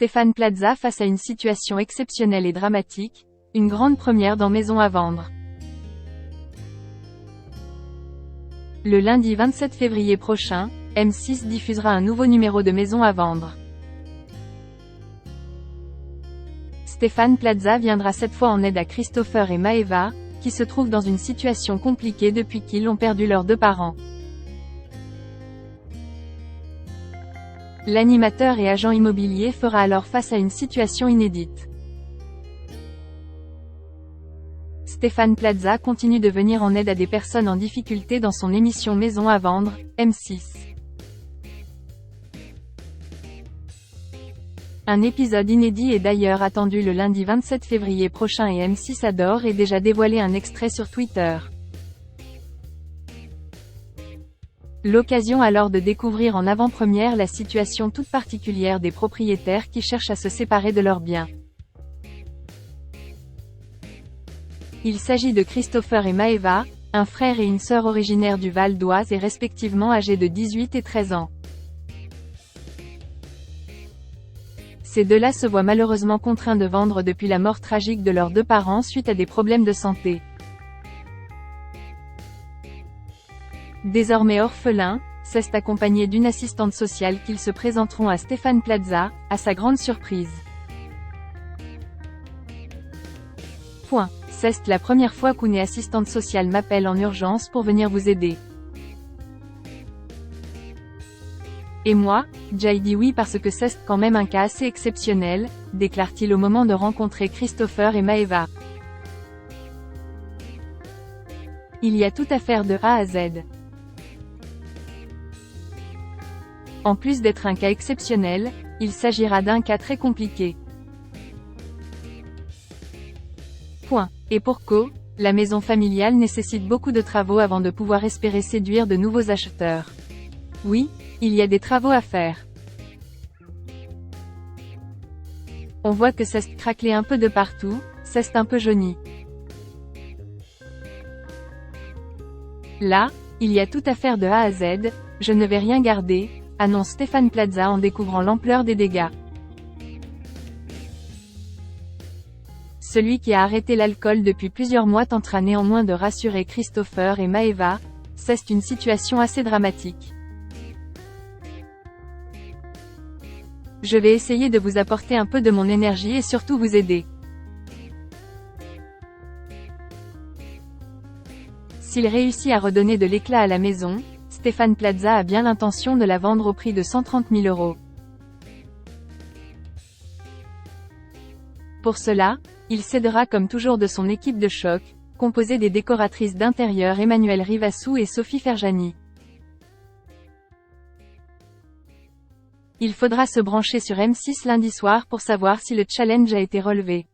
Stéphane Plaza face à une situation exceptionnelle et dramatique, une grande première dans Maison à vendre. Le lundi 27 février prochain, M6 diffusera un nouveau numéro de Maison à vendre. Stéphane Plaza viendra cette fois en aide à Christopher et Maëva, qui se trouvent dans une situation compliquée depuis qu'ils ont perdu leurs deux parents. L'animateur et agent immobilier fera alors face à une situation inédite. Stéphane Plaza continue de venir en aide à des personnes en difficulté dans son émission Maison à vendre, M6. Un épisode inédit est d'ailleurs attendu le lundi 27 février prochain et M6 adore et déjà dévoilé un extrait sur Twitter. L'occasion alors de découvrir en avant-première la situation toute particulière des propriétaires qui cherchent à se séparer de leurs biens. Il s'agit de Christopher et Maëva, un frère et une sœur originaires du Val d'Oise et respectivement âgés de 18 et 13 ans. Ces deux-là se voient malheureusement contraints de vendre depuis la mort tragique de leurs deux parents suite à des problèmes de santé. Désormais orphelins, c'est accompagné d'une assistante sociale qu'ils se présenteront à Stéphane Plaza, à sa grande surprise. C'est la première fois qu'une assistante sociale m'appelle en urgence pour venir vous aider. Et moi, j'ai dit oui parce que c'est quand même un cas assez exceptionnel, déclare-t-il au moment de rencontrer Christopher et Maëva. Il y a tout à faire de A à Z. En plus d'être un cas exceptionnel, il s'agira d'un cas très compliqué. Et pour cause, la maison familiale nécessite beaucoup de travaux avant de pouvoir espérer séduire de nouveaux acheteurs. Oui, il y a des travaux à faire. On voit que c'est craquelé un peu de partout, c'est un peu jauni. Là, il y a tout à faire de A à Z, je ne vais rien garder, annonce Stéphane Plaza en découvrant l'ampleur des dégâts. Celui qui a arrêté l'alcool depuis plusieurs mois tentera néanmoins de rassurer Christopher et Maëva, c'est une situation assez dramatique. Je vais essayer de vous apporter un peu de mon énergie et surtout vous aider. S'il réussit à redonner de l'éclat à la maison, Stéphane Plaza a bien l'intention de la vendre au prix de 130 000 €. Pour cela, il s'aidera comme toujours de son équipe de choc, composée des décoratrices d'intérieur Emmanuelle Rivassou et Sophie Ferjani. Il faudra se brancher sur M6 lundi soir pour savoir si le challenge a été relevé.